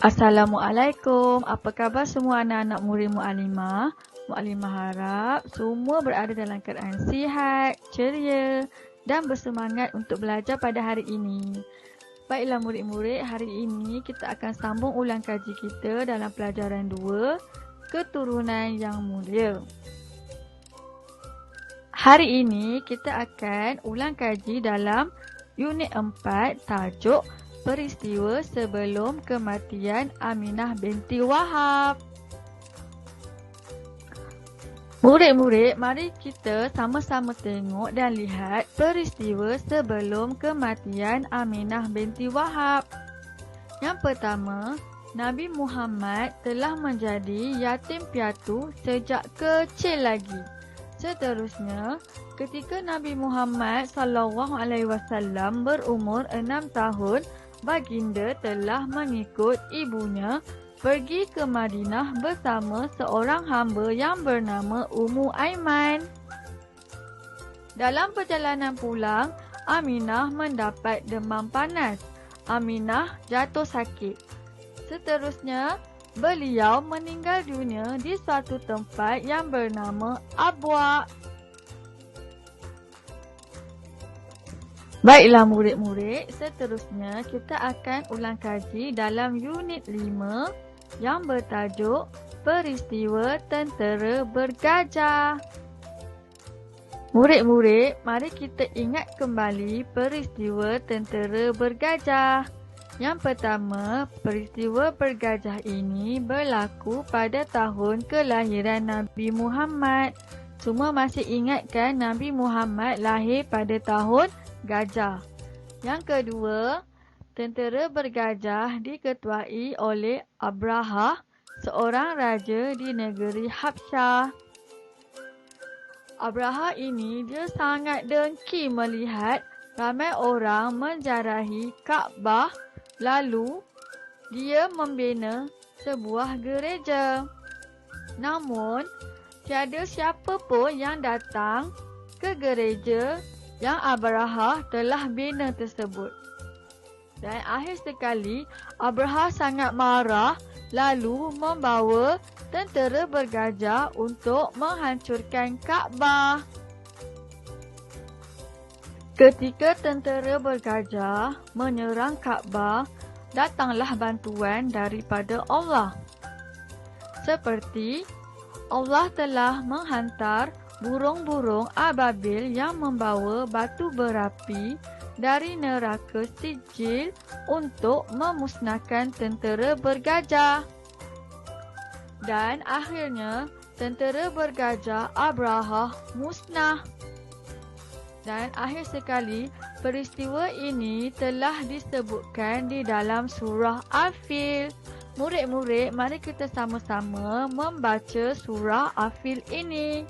Assalamualaikum. Apa khabar semua anak-anak murid Mu'alimah? Mu'alimah harap semua berada dalam keadaan sihat, ceria dan bersemangat untuk belajar pada hari ini. Baiklah murid-murid, hari ini kita akan sambung ulang kaji kita dalam pelajaran 2, Keturunan yang Mulia. Hari ini kita akan ulang kaji dalam unit 4, tajuk Peristiwa sebelum kematian Aminah binti Wahab. Murid-murid, mari kita sama-sama tengok dan lihat peristiwa sebelum kematian Aminah binti Wahab. Yang pertama, Nabi Muhammad telah menjadi yatim piatu sejak kecil lagi. Seterusnya, ketika Nabi Muhammad SAW berumur 6 tahun, baginda telah mengikut ibunya pergi ke Madinah bersama seorang hamba yang bernama Ummu Aiman. Dalam perjalanan pulang, Aminah mendapat demam panas. Aminah jatuh sakit. Seterusnya, beliau meninggal dunia di suatu tempat yang bernama Abwa. Baiklah murid-murid, seterusnya kita akan ulang kaji dalam unit 5 yang bertajuk Peristiwa Tentera Bergajah. Murid-murid, mari kita ingat kembali peristiwa Tentera Bergajah. Yang pertama, peristiwa bergajah ini berlaku pada tahun kelahiran Nabi Muhammad. Semua masih ingat kan Nabi Muhammad lahir pada tahun gajah. Yang kedua, tentera bergajah diketuai oleh Abrahah, seorang raja di negeri Habsyah. Abrahah ini dia sangat dengki melihat ramai orang menjarahi Kaabah, lalu dia membina sebuah gereja. Namun, tiada siapa pun yang datang ke gereja yang Abrahah telah bina tersebut. Dan akhir sekali, Abrahah sangat marah lalu membawa tentera bergajah untuk menghancurkan Kaabah. Ketika tentera bergajah menyerang Kaabah, datanglah bantuan daripada Allah. Seperti Allah telah menghantar burung-burung ababil yang membawa batu berapi dari neraka Sijil untuk memusnahkan tentera bergajah. Dan akhirnya, tentera bergajah Abrahah musnah. Dan akhir sekali, peristiwa ini telah disebutkan di dalam surah Al-Fil. Murid-murid, mari kita sama-sama membaca surah Al-Fil ini.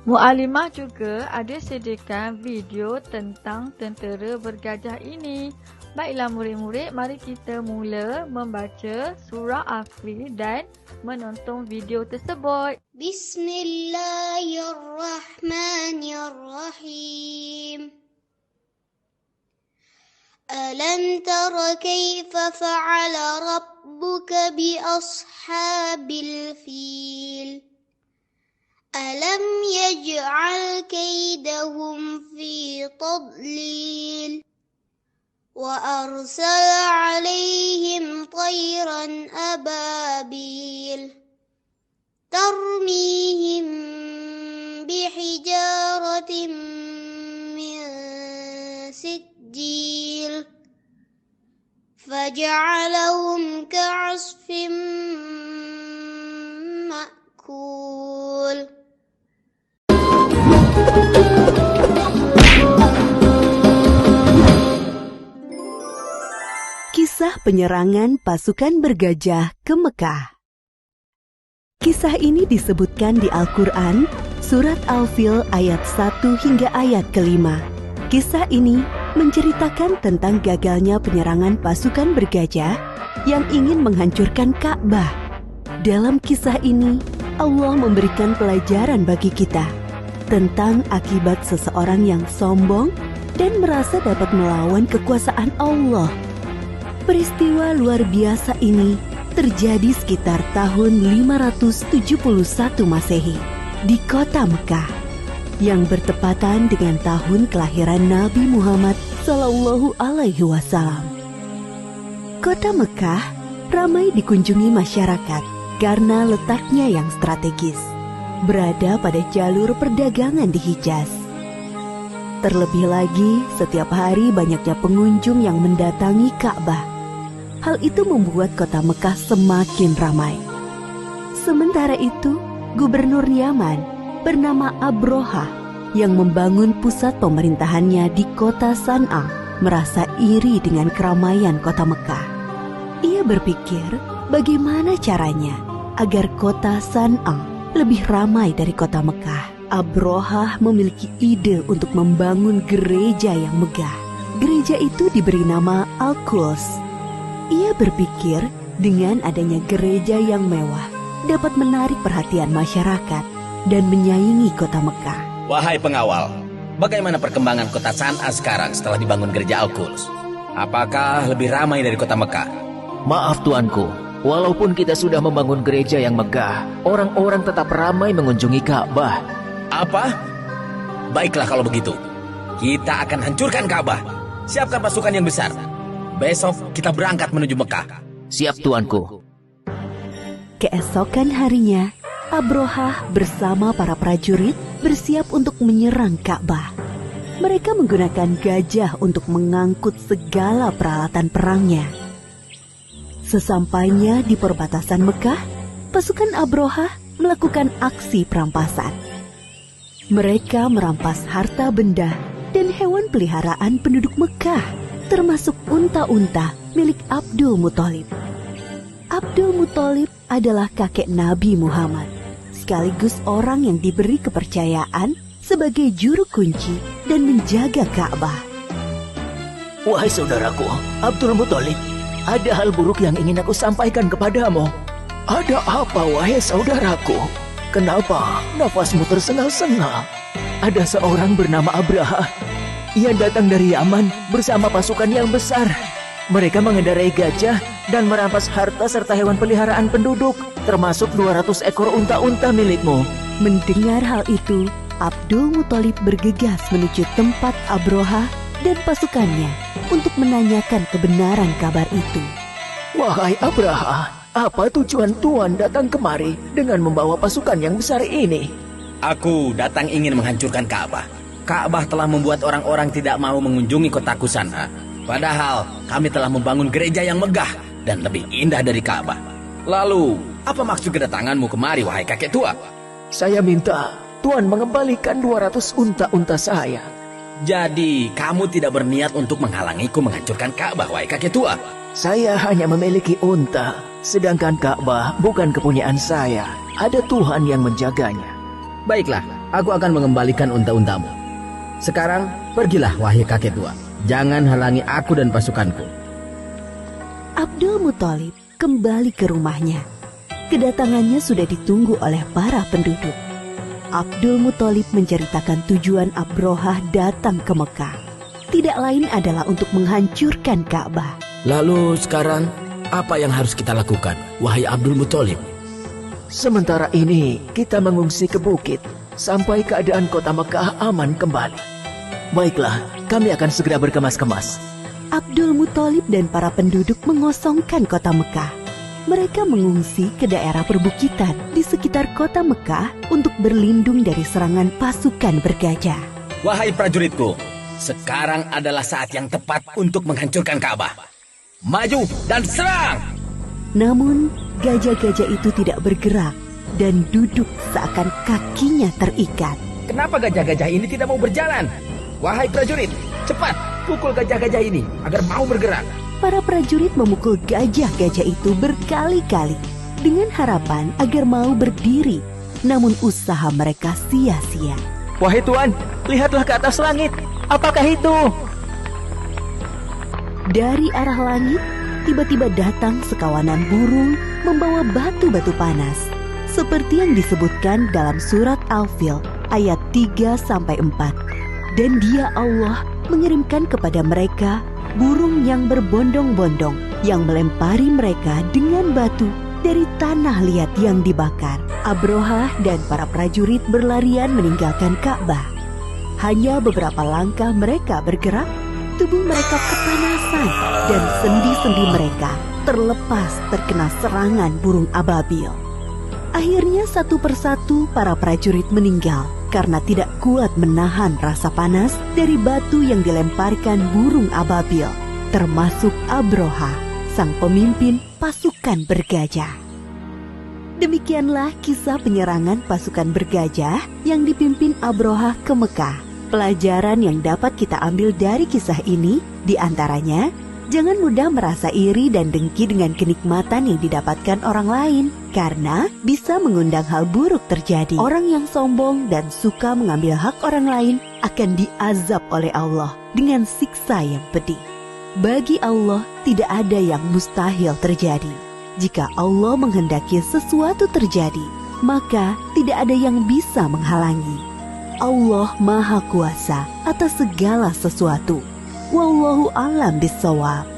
Mu'alimah juga ada sediakan video tentang tentera bergajah ini. Baiklah murid-murid, mari kita mula membaca surah Al-Fil dan menonton video tersebut. Bismillahirrahmanirrahim. Alam tara kaifa fa'ala rabbuka bi ashabil fil. ألم يجعل كيدهم في تضليل وأرسل عليهم طيرا أبابيل ترميهم بحجارة من سجيل فجعلهم كعصف مأكول. Kisah penyerangan pasukan bergajah ke Mekah. Kisah ini disebutkan di Al-Quran, Surat Al-Fil ayat 1 hingga ayat ke-5. Kisah ini menceritakan tentang gagalnya penyerangan pasukan bergajah yang ingin menghancurkan Ka'bah. Dalam kisah ini, Allah memberikan pelajaran bagi kita tentang akibat seseorang yang sombong dan merasa dapat melawan kekuasaan Allah. Peristiwa luar biasa ini terjadi sekitar tahun 571 Masehi di kota Mekah yang bertepatan dengan tahun kelahiran Nabi Muhammad Sallallahu Alaihi Wasallam. Kota Mekah ramai dikunjungi masyarakat karena letaknya yang strategis, berada pada jalur perdagangan di Hijaz. Terlebih lagi, setiap hari banyaknya pengunjung yang mendatangi Ka'bah. Hal itu membuat kota Mekah semakin ramai. Sementara itu, Gubernur Yaman bernama Abrohah yang membangun pusat pemerintahannya di kota San'a merasa iri dengan keramaian kota Mekah. Ia berpikir bagaimana caranya agar kota San'a lebih ramai dari kota Mekah. Abrohah memiliki ide untuk membangun gereja yang megah. Gereja itu diberi nama Al-Quds. Ia berpikir dengan adanya gereja yang mewah dapat menarik perhatian masyarakat dan menyaingi kota Mekah. Wahai pengawal, bagaimana perkembangan kota San'a sekarang setelah dibangun gereja Al-Quds? Apakah lebih ramai dari kota Mekah? Maaf tuanku, walaupun kita sudah membangun gereja yang megah, orang-orang tetap ramai mengunjungi Ka'bah. Apa? Baiklah kalau begitu. Kita akan hancurkan Ka'bah. Siapkan pasukan yang besar. Besok kita berangkat menuju Mekah. Siap tuanku. Keesokan harinya, Abrohah bersama para prajurit bersiap untuk menyerang Ka'bah. Mereka menggunakan gajah untuk mengangkut segala peralatan perangnya. Sesampainya di perbatasan Mekah, pasukan Abrohah melakukan aksi perampasan. Mereka merampas harta benda dan hewan peliharaan penduduk Mekah, termasuk unta-unta milik Abdul Muthalib. Abdul Muthalib adalah kakek Nabi Muhammad, sekaligus orang yang diberi kepercayaan sebagai juru kunci dan menjaga Ka'bah. Wahai saudaraku, Abdul Muthalib, ada hal buruk yang ingin aku sampaikan kepadamu. Ada apa, wahai saudaraku? Kenapa nafasmu tersengal-sengal? Ada seorang bernama Abraha. Ia datang dari Yaman bersama pasukan yang besar. Mereka mengendarai gajah dan merampas harta serta hewan peliharaan penduduk, termasuk 200 ekor unta-unta milikmu. Mendengar hal itu, Abdul Muthalib bergegas menuju tempat Abroha dan pasukannya untuk menanyakan kebenaran kabar itu. Wahai Abraha, apa tujuan Tuan datang kemari dengan membawa pasukan yang besar ini? Aku datang ingin menghancurkan Ka'bah. Ka'bah telah membuat orang-orang tidak mau mengunjungi kotaku San'a. Padahal kami telah membangun gereja yang megah dan lebih indah dari Ka'bah. Lalu, apa maksud kedatanganmu kemari, wahai kakek tua? Saya minta Tuan mengembalikan 200 unta-unta saya. Jadi, kamu tidak berniat untuk menghalangiku menghancurkan Ka'bah, wahai kakek tua? Saya hanya memiliki unta, sedangkan Ka'bah bukan kepunyaan saya. Ada Tuhan yang menjaganya. Baiklah, aku akan mengembalikan unta-untamu. Sekarang, pergilah wahai kakek tua. Jangan halangi aku dan pasukanku. Abdul Muthalib kembali ke rumahnya. Kedatangannya sudah ditunggu oleh para penduduk. Abdul Muthalib menceritakan tujuan Abrohah datang ke Mekah. Tidak lain adalah untuk menghancurkan Ka'bah. Lalu sekarang, apa yang harus kita lakukan, wahai Abdul Muthalib? Sementara ini, kita mengungsi ke bukit sampai keadaan kota Mekah aman kembali. Baiklah, kami akan segera berkemas-kemas. Abdul Muthalib dan para penduduk mengosongkan kota Mekah. Mereka mengungsi ke daerah perbukitan di sekitar kota Mekah untuk berlindung dari serangan pasukan bergajah. Wahai prajuritku, sekarang adalah saat yang tepat untuk menghancurkan Ka'bah. Maju dan serang! Namun, gajah-gajah itu tidak bergerak dan duduk seakan kakinya terikat. Kenapa gajah-gajah ini tidak mau berjalan? Wahai prajurit, cepat pukul gajah-gajah ini agar mau bergerak. Para prajurit memukul gajah-gajah itu berkali-kali dengan harapan agar mau berdiri. Namun usaha mereka sia-sia. Wahai Tuan, lihatlah ke atas langit. Apakah itu? Dari arah langit, tiba-tiba datang sekawanan burung membawa batu-batu panas. Seperti yang disebutkan dalam surat Al-Fil ayat 3-4. Dan Dia Allah mengirimkan kepada mereka burung yang berbondong-bondong yang melempari mereka dengan batu dari tanah liat yang dibakar. Abrohah dan para prajurit berlarian meninggalkan Ka'bah. Hanya beberapa langkah mereka bergerak, tubuh mereka kepanasan dan sendi-sendi mereka terlepas terkena serangan burung ababil. Akhirnya satu persatu para prajurit meninggal karena tidak kuat menahan rasa panas dari batu yang dilemparkan burung ababil, termasuk Abrohah, sang pemimpin pasukan bergajah. Demikianlah kisah penyerangan pasukan bergajah yang dipimpin Abrohah ke Mekah. Pelajaran yang dapat kita ambil dari kisah ini diantaranya, jangan mudah merasa iri dan dengki dengan kenikmatan yang didapatkan orang lain, karena bisa mengundang hal buruk terjadi. Orang yang sombong dan suka mengambil hak orang lain akan diazab oleh Allah dengan siksa yang pedih. Bagi Allah tidak ada yang mustahil terjadi. Jika Allah menghendaki sesuatu terjadi, maka tidak ada yang bisa menghalangi. Allah Maha Kuasa atas segala sesuatu. Wallahu a'lam bishawab.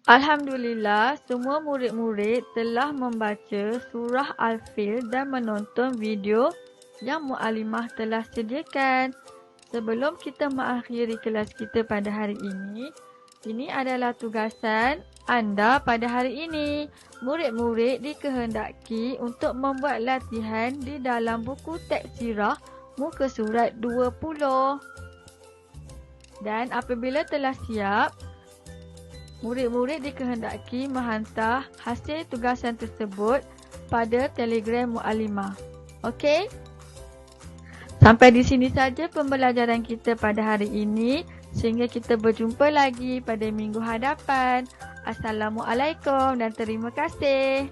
Alhamdulillah, semua murid-murid telah membaca surah Al-Fil dan menonton video yang Mu'alimah telah sediakan. Sebelum kita mengakhiri kelas kita pada hari ini adalah tugasan anda pada hari ini. Murid-murid dikehendaki untuk membuat latihan di dalam buku teks sirah muka surat 20. Dan apabila telah siap, murid-murid dikehendaki menghantar hasil tugasan tersebut pada Telegram Mu'alimah. Okey? Sampai di sini saja pembelajaran kita pada hari ini. Sehingga kita berjumpa lagi pada minggu hadapan. Assalamualaikum dan terima kasih.